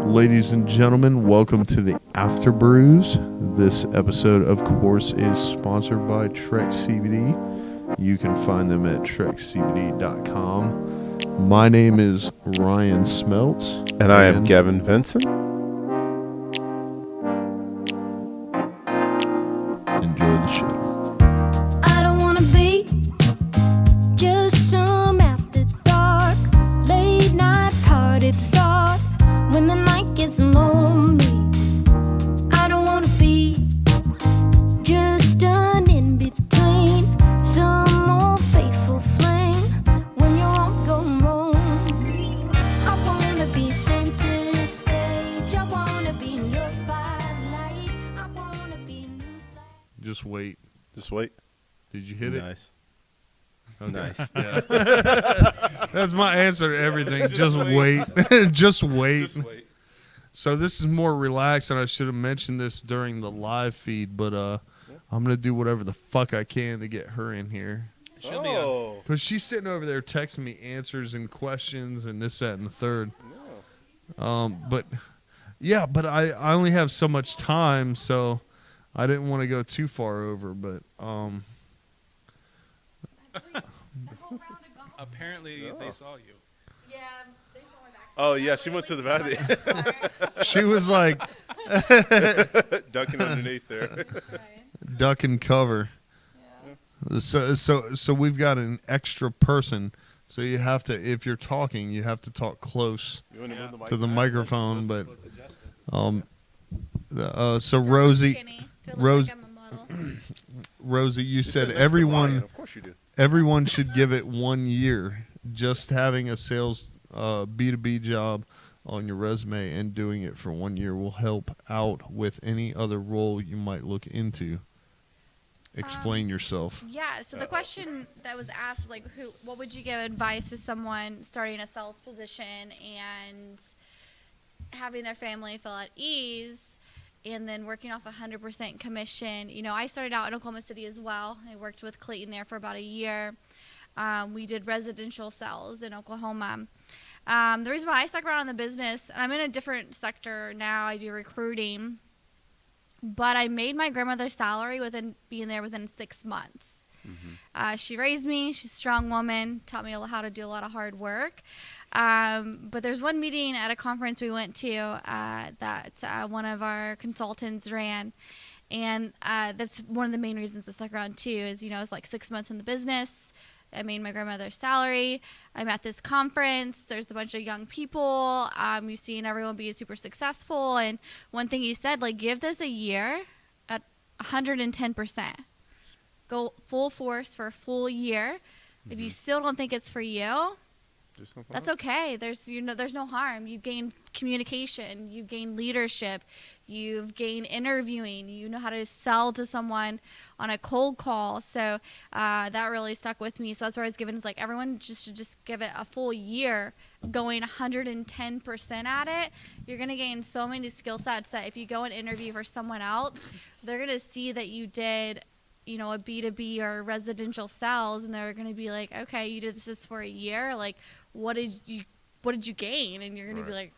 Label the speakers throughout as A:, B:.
A: Ladies and gentlemen, welcome to the Afterbrews. This episode, of course, is sponsored by Trek CBD. You can find them at trekcbd.com. My name is Ryan Smeltz.
B: And I am Gavin Vincent.
A: Enjoy the show.
C: I don't wanna be just some after dark, late night party thought when the night gets lonely. I don't wanna be just an in-between, some old faithful flame when you're all going wrong. I wanna be center stage, I wanna be in your spotlight, I wanna be new flag.
A: Just wait.
B: Just wait.
A: Did you hit it?
B: Nice.
A: Okay.
B: Nice. Yeah.
A: That's my answer to everything. Just wait. Just wait.
B: Just wait.
A: So this is more relaxed, and I should have mentioned this during the live feed, but I'm going to do whatever the fuck I can to get her in here.
B: Oh.
A: Because she's sitting over there texting me answers and questions and this, that, and the third. But I only have so much time, so I didn't want to go too far over, but
D: Apparently, they saw you.
C: Yeah, they saw my back.
B: Oh, yeah, she went to the bathroom.
A: she was like
B: Ducking underneath there.
A: duck and cover. So we've got an extra person. So you have to, if you're talking, you have to talk close
B: You want to move the mic
A: to the
B: back?
A: microphone.
D: Let's adjust this.
A: So Rosie,
C: Skinny, to look
A: Rose-
C: like I'm a model.
A: Rosie, you said
B: next to Ryan.
A: everyone.
B: Of course you do.
A: Everyone should give it 1 year. Just having a sales B2B job on your resume and doing it for 1 year will help out with any other role you might look into. Explain yourself.
E: Yeah, so the question that was asked, like, what would you give advice to someone starting a sales position and having their family feel at ease and then working off 100% commission? You know, I started out in Oklahoma City as well. I worked with Clayton there for about a year. We did residential sales in Oklahoma. The reason why I stuck around in the business, and I'm in a different sector now, I do recruiting, but I made my grandmother's salary within being there within 6 months. She raised me. She's a strong woman, taught me how to do a lot of hard work. But there's one meeting at a conference we went to that one of our consultants ran. And that's one of the main reasons I stuck around too is, you know, it's like 6 months in the business. I made my grandmother's salary. I'm at this conference. There's a bunch of young people. You've seen everyone be super successful. And one thing he said, like, give this a year at 110%. Go full force for a full year. If you still don't think it's for you, that's okay. There's no harm. You've gained communication. You've gained leadership. You've gained interviewing. You know how to sell to someone on a cold call. So that really stuck with me. So that's where I was given. It's like everyone should just give it a full year, going 110% at it. You're gonna gain so many skill sets that if you go and interview for someone else, they're gonna see that you did, you know, a B2B or residential sales, and they're gonna be like, okay, you did this for a year. Like, what did you gain? And you're gonna be like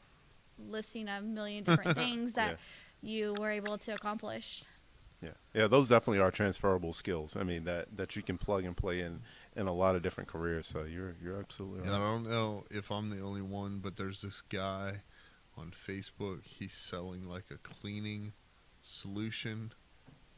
E: listing a million different things that you were able to accomplish.
B: Yeah, those definitely are transferable skills. I mean, that you can plug and play in a lot of different careers. So you're absolutely right.
A: I don't know if I'm the only one, but there's this guy on Facebook. He's selling like a cleaning solution.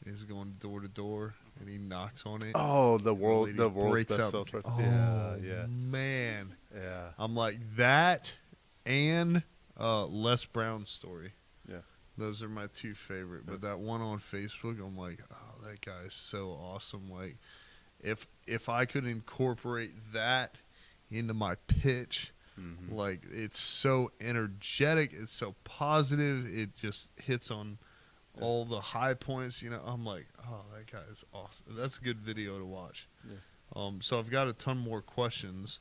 A: He's going door to door, and he knocks on it.
B: Oh, the world's
A: breaks
B: best
A: out
B: salesperson.
A: Oh,
B: Yeah.
A: man.
B: Yeah.
A: I'm like, that and Les Brown's story.
B: Yeah.
A: Those are my two favorite. But that one on Facebook, I'm like, oh, that guy is so awesome. Like, if I could incorporate that into my pitch, like, it's so energetic, it's so positive, it just hits on all the high points, you know. I'm like, oh, that guy is awesome. That's a good video to watch.
B: Yeah.
A: So I've got a ton more questions.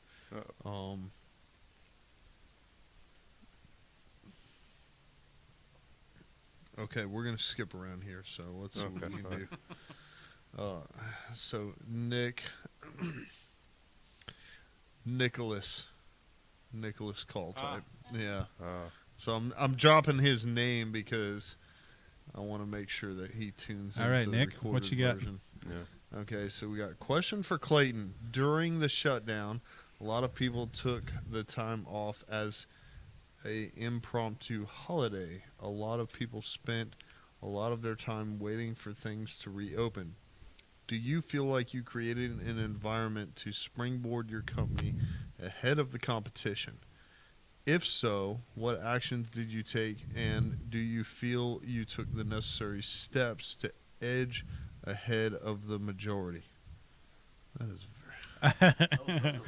A: Okay, we're gonna skip around here, so let's see what we can do. So Nicholas call type. Yeah. So I'm dropping his name because I want to make sure that he tunes in.
F: All right,
A: to the
F: Nick, what
A: recorded
F: you got?
A: version.
B: Yeah.
A: Okay, so we got a question for Clayton. During the shutdown, a lot of people took the time off as a impromptu holiday. A lot of people spent a lot of their time waiting for things to reopen. Do you feel like you created an environment to springboard your company ahead of the competition? If so, what actions did you take, and do you feel you took the necessary steps to edge ahead of the majority? That is very...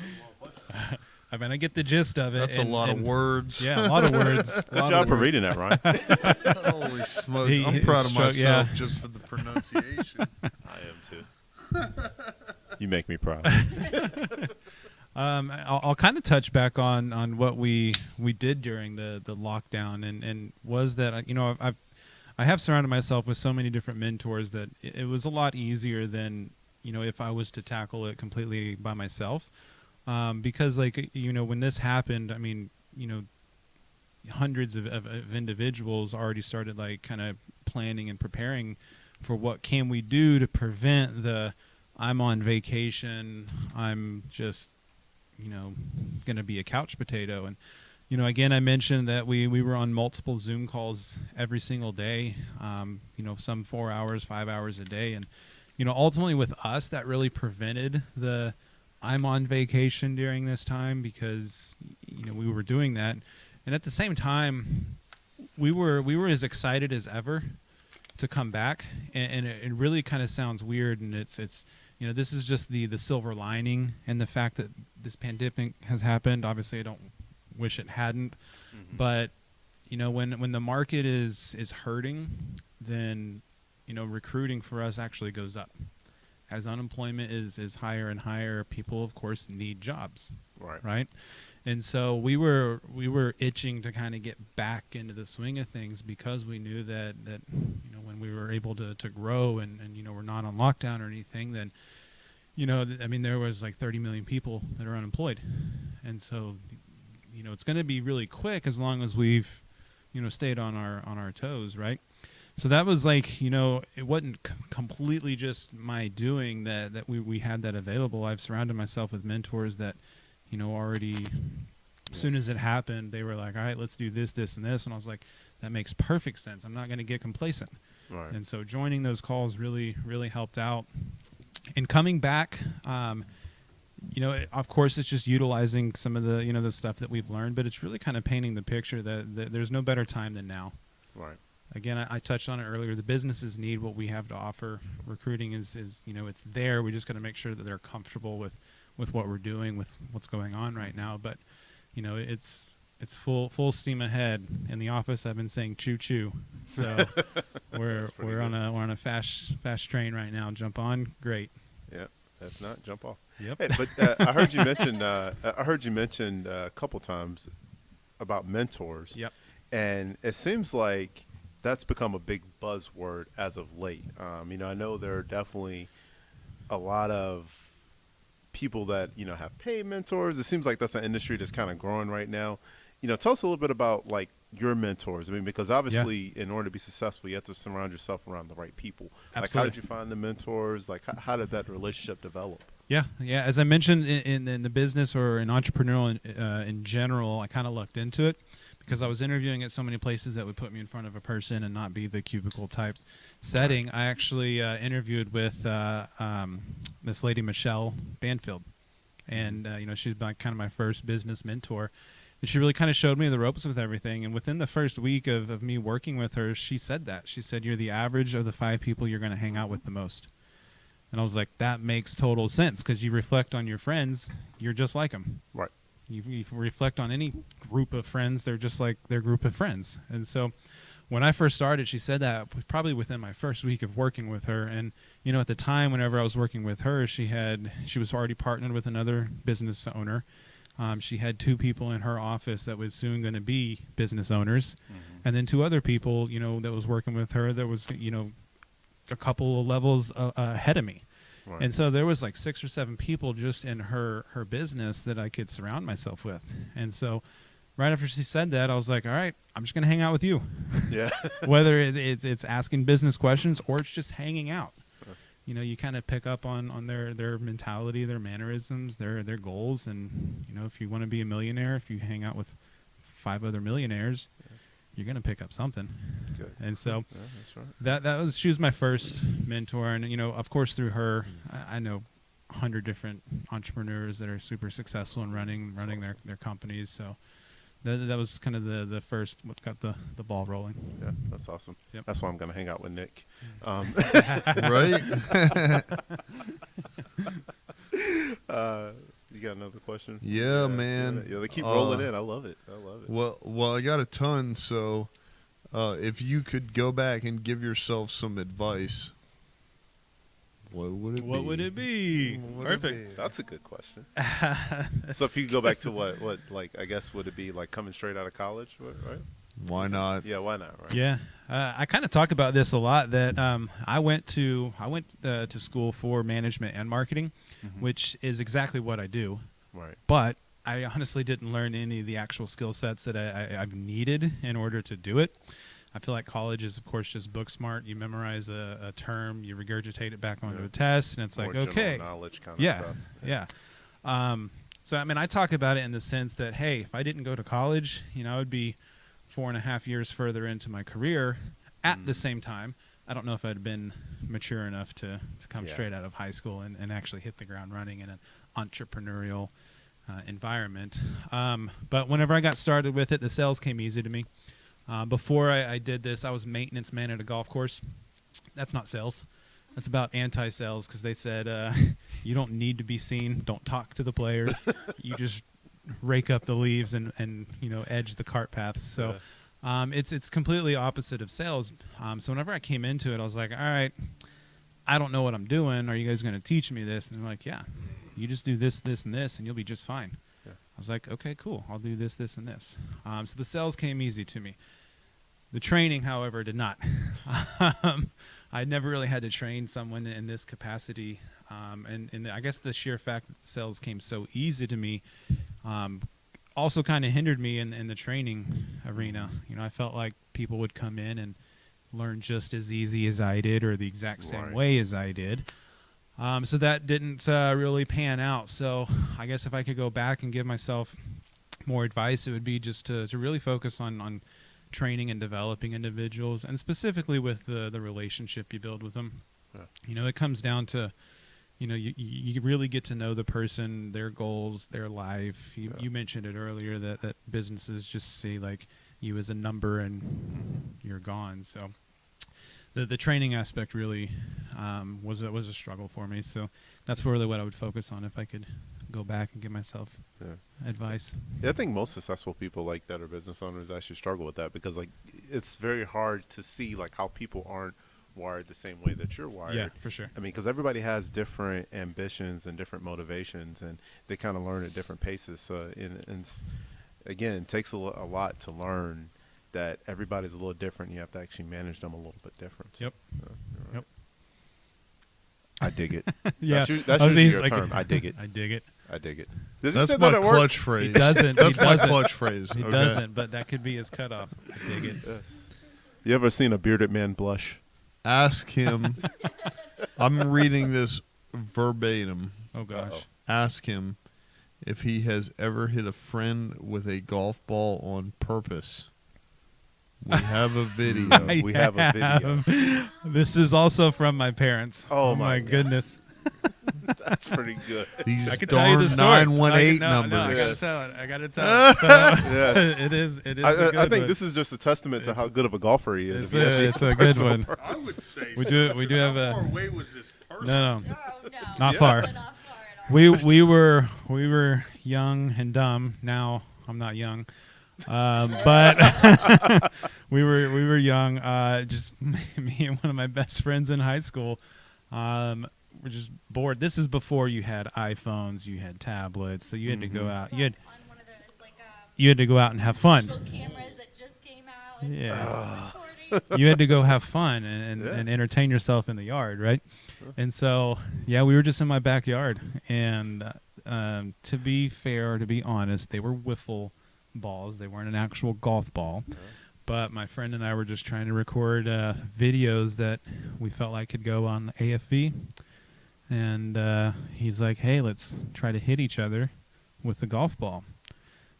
F: I mean, I get the gist of it.
A: That's a lot of words.
F: Yeah, a lot of words.
B: Good job for reading that, Ryan.
A: Holy smokes.
F: He
A: I'm proud of
F: struck-
A: myself
F: yeah.
A: just for the pronunciation.
B: I am too. You make me proud.
F: I'll kind of touch back on what we did during the lockdown, and was that I have surrounded myself with so many different mentors that it was a lot easier than if I was to tackle it completely by myself, because when this happened, I mean hundreds of individuals already started kind of planning and preparing for what can we do to prevent the I'm on vacation, I'm just going to be a couch potato. And again, I mentioned that we were on multiple Zoom calls every single day, some 4 hours, 5 hours a day. And ultimately with us, that really prevented the I'm on vacation during this time, because we were doing that. And at the same time, we were as excited as ever to come back, and it really kind of sounds weird, and it's this is just the silver lining, and the fact that this pandemic has happened. Obviously, I don't wish it hadn't, but when the market is hurting, then recruiting for us actually goes up. As unemployment is higher and higher, people of course need jobs, right? And so we were itching to kind of get back into the swing of things, because we knew that when we were able to grow and we're not on lockdown or anything, then there was like 30 million people that are unemployed. And so it's going to be really quick as long as we've stayed on our toes, right? So that was it wasn't completely just my doing that we had that available. I've surrounded myself with mentors that already, as soon as it happened, they were like, all right, let's do this, this, and this. And I was like, that makes perfect sense. I'm not going to get complacent.
B: Right.
F: And so joining those calls really, really helped out. And coming back, of course, it's just utilizing some of the, the stuff that we've learned, but it's really kind of painting the picture that there's no better time than now.
B: Right.
F: Again, I touched on it earlier. The businesses need what we have to offer. Recruiting is it's there. We just got to make sure that they're comfortable with what we're doing, with what's going on right now. But it's full steam ahead. In the office, I've been saying choo choo. So we're on a fast train right now. Jump on, great.
B: Yeah. If not, jump off.
F: Yep.
B: Hey, but I heard you mentioned a couple times about mentors.
F: Yep.
B: And it seems like that's become a big buzzword as of late. I know there are definitely a lot of people that have paid mentors. It seems like that's an industry that's kind of growing right now. Tell us a little bit about your mentors. I mean, because obviously in order to be successful, you have to surround yourself around the right people.
F: Absolutely.
B: How did you find the mentors? How did that relationship develop?
F: Yeah. As I mentioned, in the business or in entrepreneurial in general, I kind of lucked into it, because I was interviewing at so many places that would put me in front of a person and not be the cubicle type setting. I actually interviewed with this lady, Michelle Banfield, and she's kind of my first business mentor. And she really kind of showed me the ropes with everything. And within the first week of me working with her, she said that. She said, you're the average of the 5 people you're going to hang out with the most. And I was like, that makes total sense, because you reflect on your friends, you're just like them.
B: Right.
F: You reflect on any group of friends, they're just like their group of friends. And so when I first started, she said that probably within my first week of working with her. And, at the time, whenever I was working with her, she was already partnered with another business owner. She had 2 people in her office that was soon going to be business owners. Mm-hmm. And then 2 other people, that was working with her that was, a couple of levels ahead of me. Right. And so there was 6 or 7 people just in her business that I could surround myself with. And so, right after she said that, I was like, all right, I'm just going to hang out with you.
B: Yeah.
F: Whether it's asking business questions or it's just hanging out. You know, you kind of pick up on their mentality, their mannerisms, their goals. And, you know, if you want to be a millionaire, if you hang out with 5 other millionaires, you're going to pick up something.
B: Good.
F: And so
B: Yeah, that's right.
F: she was my first mentor. And, you know, of course, through her, I know 100 different entrepreneurs that are super successful in running their companies. So that was kind of the first what got the ball rolling.
B: Yeah, that's awesome.
F: Yep.
B: That's why I'm going to hang out with Nick.
A: Right?
B: You got another question?
A: Yeah, man.
B: Yeah, they keep rolling in. I love it.
A: Well, I got a ton. So, if you could go back and give yourself some advice, what would it be?
F: What would it be?
A: What would it
F: Perfect.
A: be?
B: That's a good question. So if you could go back to what, like, I guess, would it be like coming straight out of college, right?
A: Why not?
B: Yeah, why not, right?
F: Yeah, I kind of talk about this a lot. That I went to school for management and marketing, which is exactly what I do.
B: Right.
F: But I honestly didn't learn any of the actual skill sets that I've needed in order to do it. I feel like college is, of course, just book smart. You memorize a term, you regurgitate it back onto a test, and it's
B: More
F: like,
B: general
F: okay,
B: knowledge kind of
F: yeah,
B: stuff.
F: yeah. So I mean, I talk about it in the sense that, hey, if I didn't go to college, you know, I would be 4.5 years further into my career. At the same time, I don't know if I'd been mature enough to come straight out of high school and actually hit the ground running in an entrepreneurial environment. But whenever I got started with it, the sales came easy to me. Before I did this, I was maintenance man at a golf course. That's not sales. That's about anti-sales, because they said you don't need to be seen. Don't talk to the players. You just rake up the leaves and you know, edge the cart paths. So it's completely opposite of sales. So whenever I came into it, I was like, all right, I don't know what I'm doing. Are you guys going to teach me this? And they're like, yeah, you just do this, this, and this, and you'll be just fine. I was like, okay, cool. I'll do this, this, and this. So the sales came easy to me. The training, however, did not. I never really had to train someone in this capacity. And I guess the sheer fact that sales came so easy to me also kind of hindered me in the training arena. You know, I felt like people would come in and learn just as easy as I did, or the exact same way as I did. So that didn't really pan out. So I guess if I could go back and give myself more advice, it would be just to really focus on training and developing individuals, and specifically with the relationship you build with them. You know, it comes down to, you know, you really get to know the person, their goals, their life. You mentioned it earlier that businesses just see like you as a number and you're gone. So the training aspect really was a struggle for me. So that's really what I would focus on if I could go back and give myself advice.
B: Yeah, I think most successful people like that are business owners actually struggle with that, because like it's very hard to see like how people aren't wired the same way that you're wired.
F: Yeah, for sure.
B: I mean, because everybody has different ambitions and different motivations, and they kind of learn at different paces. So, and again, it takes a lot to learn that everybody's a little different. You have to actually manage them a little bit different.
F: Yep. Yep.
B: I dig it.
F: Yeah,
B: that's usually your term. I dig it.
F: I dig it.
B: I dig it. Does he
A: That's
B: say
A: my
B: that at work?
A: clutch phrase.
F: He doesn't.
A: That's
F: he
A: my
F: doesn't.
A: clutch phrase.
F: He
A: Okay.
F: doesn't, but that could be his cutoff. I dig it.
B: Yes. You ever seen a bearded man blush?
A: Ask him. I'm reading this verbatim.
F: Oh gosh.
B: Uh-oh.
A: Ask him if he has ever hit a friend with a golf ball on purpose. We have a video.
B: We have a video.
F: This is also from my parents.
B: Oh,
F: my
B: my God.
F: goodness.
B: That's pretty good.
A: These
F: I can tell you
A: darn
F: the story.
A: 918
F: No, I
A: numbers.
F: gotta tell it. I gotta tell it. So,
B: Yes.
F: it is. It is. a
B: I
F: good
B: think
F: one.
B: this is just a testament to how good of a golfer he is.
F: It's
B: if he actually
F: a good
B: personal
F: one.
B: purpose.
A: I would say
F: We do. We do have a.
A: away was this person?
F: No,
E: No,
F: not
E: no,
F: far.
E: not far at all.
F: We were young and dumb. Now I'm not young, but we were young. Just me and one of my best friends in high school. We're just bored. This is before you had iPhones, you had tablets, so you had to go out. You had
E: On one of those, like,
F: you had to go out and have fun.
E: digital cameras that just came out. And
F: Yeah.
E: recording.
F: You had to go have fun and entertain yourself in the yard, right? And so, yeah, we were just in my backyard. And to be fair, to be honest, they were wiffle balls. They weren't an actual golf ball. But my friend and I were just trying to record videos that we felt like could go on AFV. And he's like, hey, let's try to hit each other with the golf ball.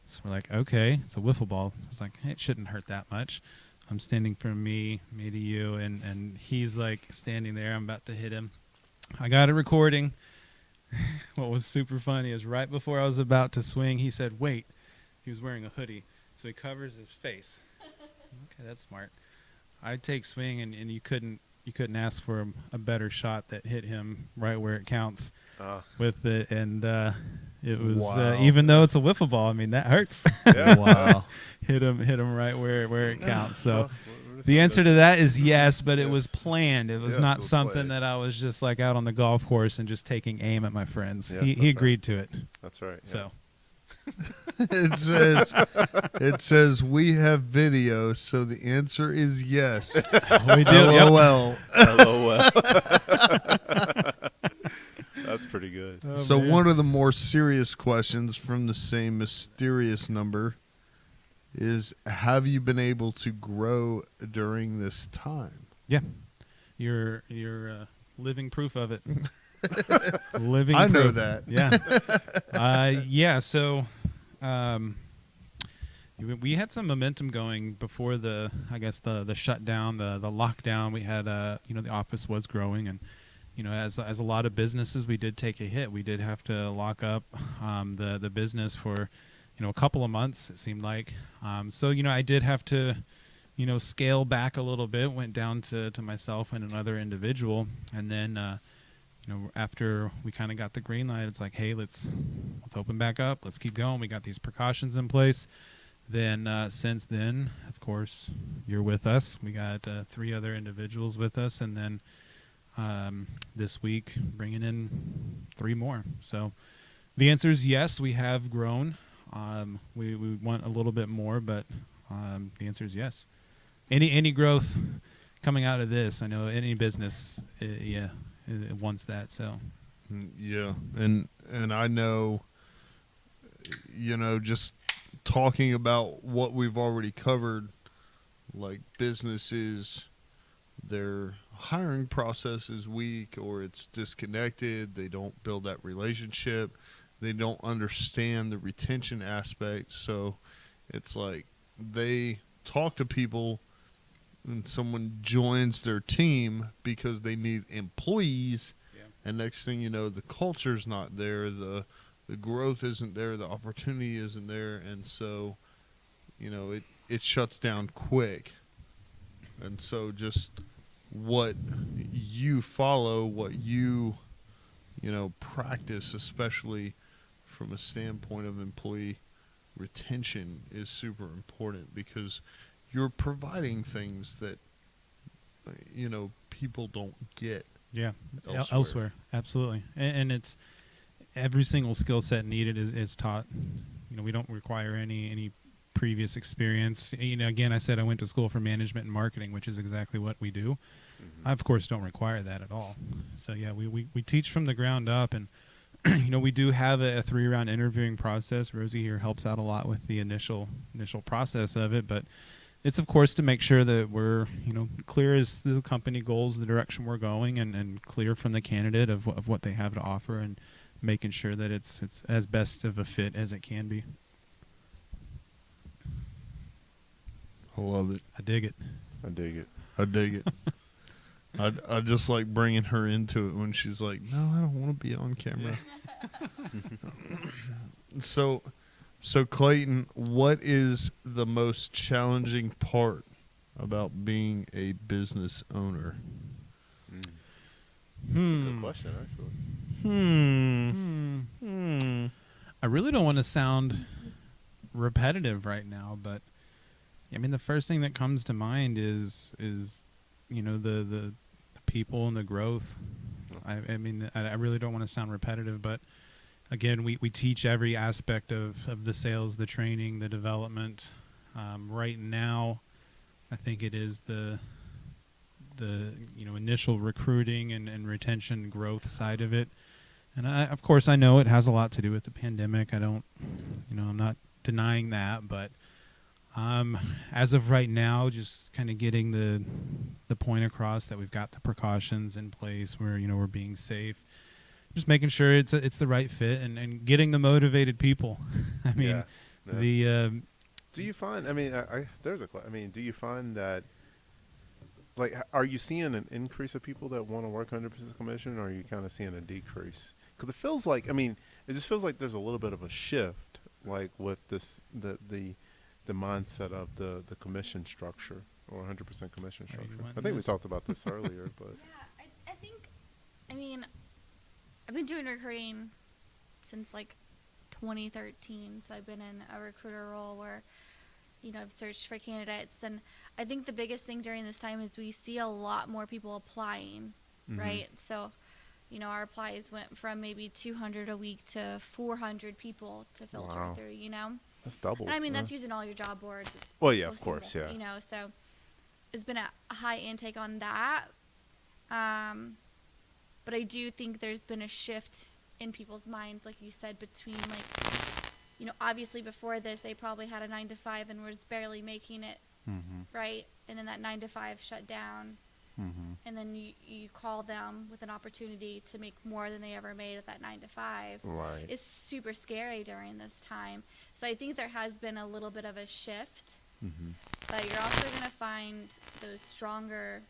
F: So we're like, okay, it's a wiffle ball. I was like, hey, it shouldn't hurt that much. I'm standing from me to you, and he's like standing there. I'm about to hit him. I got it recording. What was super funny is right before I was about to swing, he said, wait. He was wearing a hoodie, so he covers his face. Okay, that's smart. I take swing, and you couldn't ask for a better shot that hit him right where it counts with it, and it was even though it's a wiffle ball, I mean that hurts.
B: Yeah.
A: Wow.
F: hit him right where it counts. So the answer to that is yes, but it was planned. It was
B: Yes,
F: not
B: it was
F: something
B: planned.
F: that I was just like out on the golf course and just taking aim at my friends.
B: Yes,
F: He
B: that's
F: agreed to it.
B: That's right. Yeah.
F: So
A: It says we have video, so the answer is yes.
F: we do. Yep.
A: LOL.
B: LOL. That's pretty good.
F: Oh,
A: So
F: man.
A: one of the more serious questions from the same mysterious number is, have you been able to grow during this time?
F: Yeah, you're living proof of it. Living.
A: I know
F: proof.
A: that.
F: Yeah. Yeah. So, we had some momentum going before the shutdown, the lockdown. We had the office was growing, and as a lot of businesses, we did take a hit. We did have to lock up the business for a couple of months. It seemed like. So I did have to scale back a little bit. Went down to myself and another individual, and then. After we kind of got the green light, it's like, hey, let's open back up. Let's keep going. We got these precautions in place. Then since then, of course, you're with us. We got 3 other individuals with us, and then this week bringing in 3 more. So the answer is yes, we have grown. We want a little bit more, but the answer is yes. Any growth coming out of this, I know any business, it wants that. So
A: Yeah, and I know, just talking about what we've already covered, like businesses, their hiring process is weak or it's disconnected. They don't build that relationship. They don't understand the retention aspect. So it's like they talk to people and someone joins their team because they need employees, and next thing you know, the culture's not there, the growth isn't there, the opportunity isn't there, and so it shuts down quick. And so just what you follow, what you practice, especially from a standpoint of employee retention, is super important, because you're providing things that people don't get.
F: yeah,
A: Elsewhere.
F: Absolutely, and it's every single skill set needed is taught. We don't require any previous experience. Again, I said I went to school for management and marketing, which is exactly what we do. I, of course, don't require that at all. So yeah, we teach from the ground up, and we do have a 3-round interviewing process. Rosie here helps out a lot with the initial process of it, but it's, of course, to make sure that we're, clear as the company goals, the direction we're going, and clear from the candidate of what they have to offer, and making sure that it's as best of a fit as it can be.
A: I love it.
F: I dig it.
B: I dig it.
A: I dig it. I just like bringing her into it when she's like, no, I don't want to be on camera. So Clayton, what is the most challenging part about being a business owner?
B: That's a good question, actually.
F: I really don't want to sound repetitive right now, but I mean the first thing that comes to mind is the people and the growth. I mean I really don't want to sound repetitive, but again, we teach every aspect of the sales, the training, the development. Right now, I think it is the initial recruiting and retention growth side of it. And of course, I know it has a lot to do with the pandemic. I don't, I'm not denying that, but as of right now, just kind of getting the point across that we've got the precautions in place where, we're being safe. Just making sure it's the right fit and getting the motivated people. I mean,
B: do you find, do you find that, like, are you seeing an increase of people that want to work 100% commission, or are you kind of seeing a decrease? Because it feels like, it just feels like there's a little bit of a shift, like with this, the mindset of the commission structure, or 100% commission structure. I think we talked about this earlier, but.
E: Yeah, I think, I've been doing recruiting since like 2013, so I've been in a recruiter role where, I've searched for candidates, and I think the biggest thing during this time is we see a lot more people applying, right? So, our applies went from maybe 200 a week to 400 people to filter through,
B: That's double.
E: And that's using all your job boards.
B: Well, yeah, of course, yeah.
E: So it's been a high intake on that. But I do think there's been a shift in people's minds, like you said, between obviously before this they probably had a 9-to-5 and was barely making it, right? And then that 9-to-5 shut down, and then you call them with an opportunity to make more than they ever made at that 9-to-5.
B: Right.
E: It's super scary during this time. So I think there has been a little bit of a shift, but you're also going to find those stronger,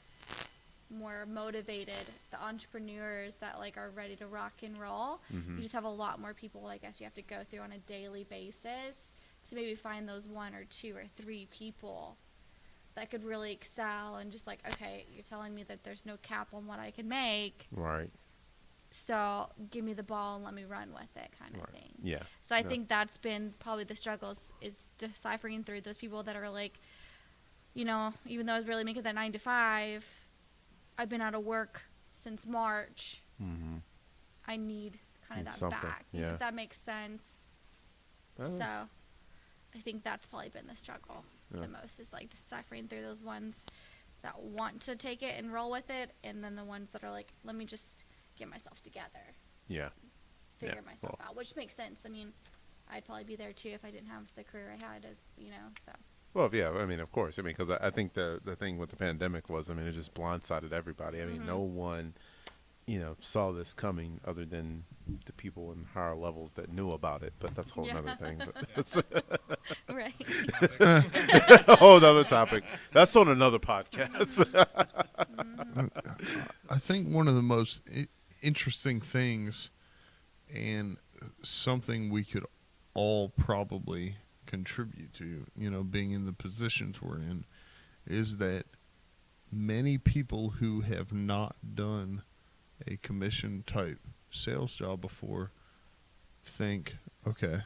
E: more motivated, the entrepreneurs that are ready to rock and roll. You just have a lot more people, I guess, you have to go through on a daily basis to maybe find those 1 or 2 or 3 people that could really excel, and just okay, you're telling me that there's no cap on what I can make,
B: right?
E: So give me the ball and let me run with it, kind of thing.
B: Yeah.
E: So I think that's been probably the struggles, is deciphering through those people that are even though I was really making that 9-to-5, I've been out of work since March. I need kind of that
B: something.
E: back.
B: Yeah.
E: If that makes sense. So I think that's probably been the struggle the most, is deciphering through those ones that want to take it and roll with it, and then the ones that are let me just get myself together.
B: Yeah.
E: Figure myself out, which makes sense. I'd probably be there too if I didn't have the career I had, so.
B: Well, yeah, of course. Because I think the thing with the pandemic was, it just blindsided everybody. No one, saw this coming other than the people in higher levels that knew about it. But that's a whole other thing. But
E: Right.
B: a whole other topic. That's on another podcast.
A: I think one of the most interesting things, and something we could all probably contribute to, being in the positions we're in, is that many people who have not done a commission type sales job before think, okay,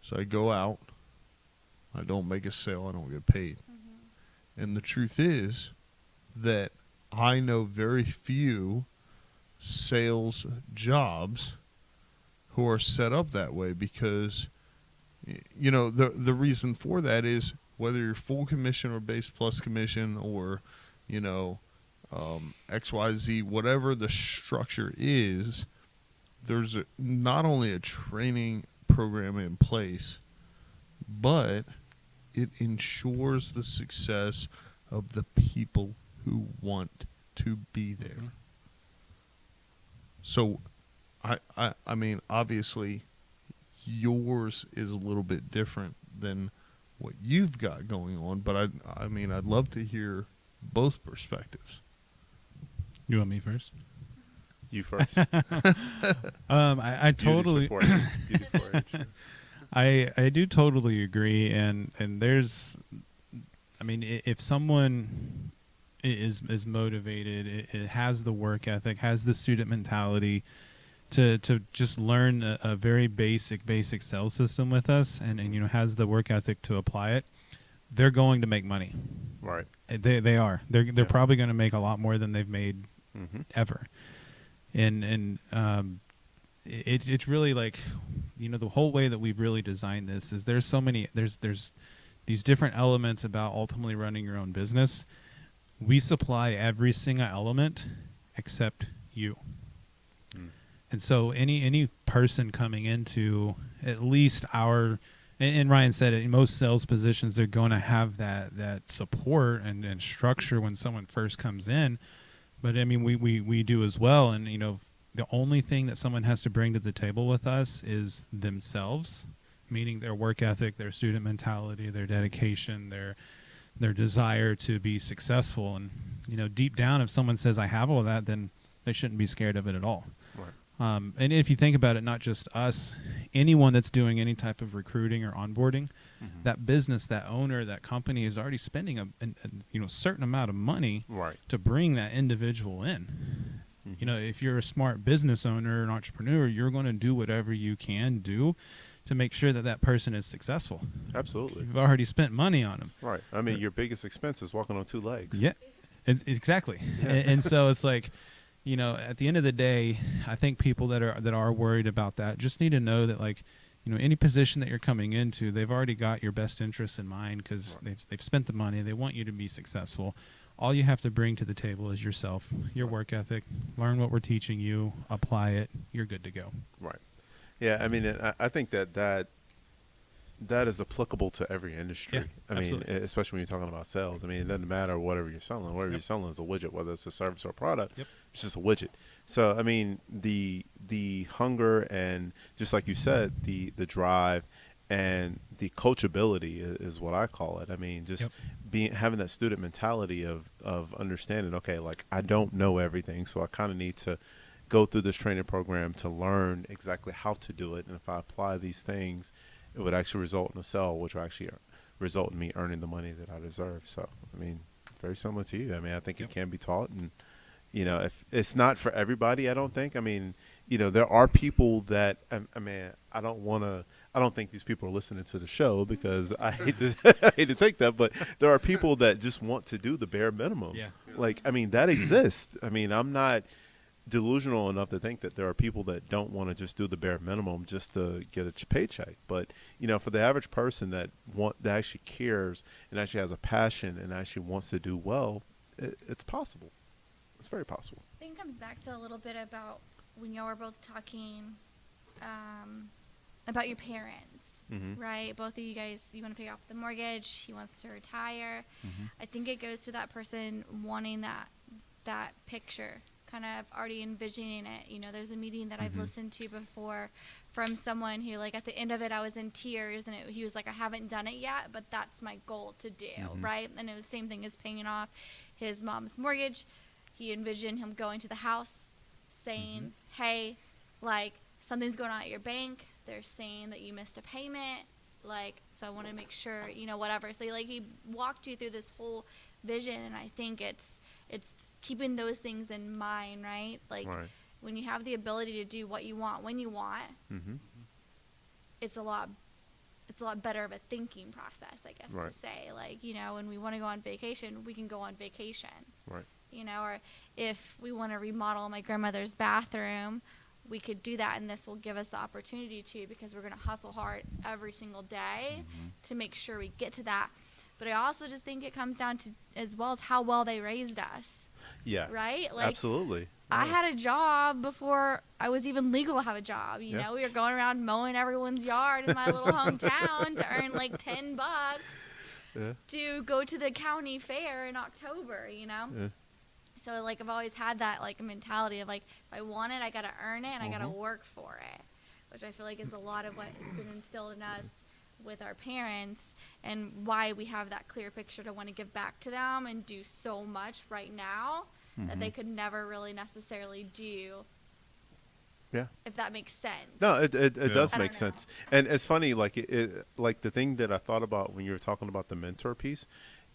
A: so I go out, I don't make a sale, I don't get paid. And the truth is that I know very few sales jobs who are set up that way, because the reason for that is, whether you're full commission or base plus commission, or XYZ, whatever the structure is, there's not only a training program in place, but it ensures the success of the people who want to be there. So obviously yours is a little bit different than what you've got going on, but I'd love to hear both perspectives.
F: You want me first?
B: You first.
F: I totally,
B: Beauty before age.
F: I do totally agree, and there's, if someone is motivated, it has the work ethic, has the student mentality to just learn a very basic sales system with us, and has the work ethic to apply it, they're going to make money.
B: Right.
F: They are. They're probably going to make a lot more than they've made ever. And it's really the whole way that we've really designed this is there's these different elements about ultimately running your own business. We supply every single element except you. And so any person coming into at least our And Ryan said it, in most sales positions, they're going to have that support and structure when someone first comes in. But, I mean, we do as well. And, you know, the only thing that someone has to bring to the table with us is themselves, meaning their work ethic, their student mentality, their dedication, their desire to be successful. And, you know, deep down, if someone says, I have all that, then they shouldn't be scared of it at all.
B: Right.
F: And if you think about it, not just us, anyone that's doing any type of recruiting or onboarding, that business, that owner, that company is already spending a certain amount of money
B: Right.
F: to bring that individual in. You know, if you're a smart business owner, an entrepreneur, you're going to do whatever you can do to make sure that that person is successful.
B: Absolutely.
F: You've already spent money on them.
B: Right. I mean, your biggest expense is walking on two legs.
F: Yeah, exactly. And so it's like, you know, at the end of the day, I think people that are worried about that just need to know that, like, you know, any position that you're coming into, they've already got your best interests in mind because they've spent the money. They want you to be successful. All you have to bring to the table is yourself, your work ethic, learn what we're teaching you, apply it. You're good to go.
B: Right. Yeah. I mean, I think that is applicable to every industry.
F: Yeah,
B: I mean,
F: absolutely.
B: especially when you're talking about sales. I mean, it doesn't matter whatever you're selling. Whatever you're selling is a widget, whether it's a service or a product.
F: Yep.
B: It's just a widget. So, I mean, the hunger and, just like you said, the drive and the coachability is what I call it. I mean, just having that student mentality of understanding, okay, like, I don't know everything, so I kind of need to go through this training program to learn exactly how to do it. And if I apply these things, it would actually result in a sale, which will actually result in me earning the money that I deserve. So, I mean, very similar to you. I mean, I think it can be taught, and, you know, if it's not for everybody, I don't think. I mean, you know, there are people that, I mean, I don't think these people are listening to the show because I hate to think that, but there are people that just want to do the bare minimum.
F: Yeah.
B: Like, I mean, that exists. I mean, I'm not delusional enough to think that there are people that don't want to just do the bare minimum just to get a paycheck. But, you know, for the average person that actually cares and actually has a passion and actually wants to do well, it's possible. It's very possible.
E: I think it comes back to a little bit about when y'all were both talking about your parents, right? Both of you guys, you want to pay off the mortgage. He wants to retire. I think it goes to that person wanting that picture, kind of already envisioning it. You know, there's a meeting that I've listened to before from someone who, like, at the end of it, I was in tears, and he was like, I haven't done it yet, but that's my goal to do, right? And it was the same thing as paying off his mom's mortgage. He envisioned him going to the house saying, hey, like, something's going on at your bank. They're saying that you missed a payment. Like, so I want to make sure, you know, whatever. So, like, he walked you through this whole vision, and I think it's keeping those things in mind, right? Like, when you have the ability to do what you want when you want, it's a lot better of a thinking process, I guess, to say. Like, you know, when we want to go on vacation, we can go on vacation.
B: Right.
E: You know, or if we want to remodel my grandmother's bathroom, we could do that, and this will give us the opportunity to, because we're going to hustle hard every single day to make sure we get to that. But I also just think it comes down to, as well as how well they raised us.
B: Yeah.
E: Right? Like,
B: absolutely.
E: I had a job before I was even legal to have a job. You know, we were going around mowing everyone's yard in my little hometown to earn like $10 to go to the county fair in October, you know? Yeah. So, like, I've always had that, like, mentality of, like, if I want it, I got to earn it, and I got to work for it, which I feel like is a lot of what has been instilled in us with our parents, and why we have that clear picture to want to give back to them and do so much right now that they could never really necessarily do. Yeah. If that makes sense.
B: No, it does make sense. And it's funny, like, like, the thing that I thought about when you were talking about the mentor piece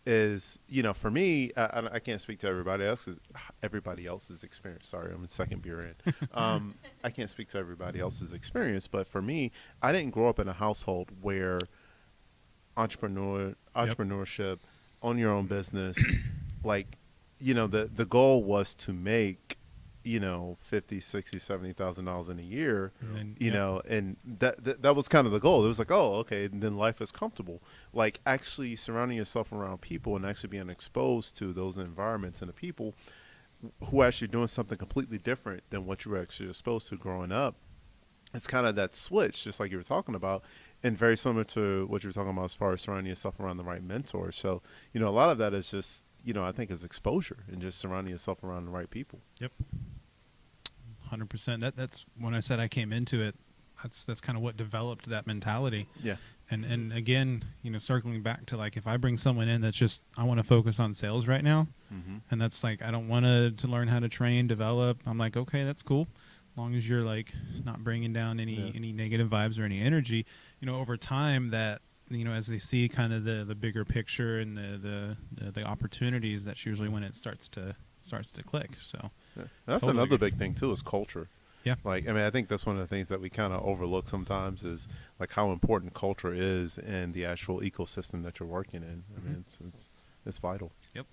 B: is, you know, for me, I can't speak to everybody else's experience. Sorry, I'm in second beer in. I can't speak to everybody else's experience, but for me, I didn't grow up in a household where entrepreneurship, own your own business, like, you know, the goal was to make, you know, $50,000, $60,000, $70,000 in a year, and, you know, and that was kind of the goal. It was like, oh, okay, and then life is comfortable. Like, actually surrounding yourself around people and actually being exposed to those environments and the people who are actually doing something completely different than what you were actually exposed to growing up. It's kind of that switch, just like you were talking about. And very similar to what you're talking about as far as surrounding yourself around the right mentors. So, a lot of that is just, I think is exposure and just surrounding yourself around the right people.
F: Yep. 100%. That's when I said I came into it. That's kind of what developed that mentality.
B: Yeah.
F: And again, circling back to like if I bring someone in that's just I want to focus on sales right now, and that's like I don't want to learn how to train, develop. I'm like, okay, that's cool, as long as you're like not bringing down any negative vibes or any energy. Over time that as they see kind of the bigger picture and the opportunities, that's usually when it starts to click. So
B: that's
F: totally
B: another
F: agree.
B: big thing too is culture.
F: Yeah.
B: Like, I think that's one of the things that we kind of overlook sometimes is like how important culture is in the actual ecosystem that you're working in. I mean, it's vital.
F: Yep.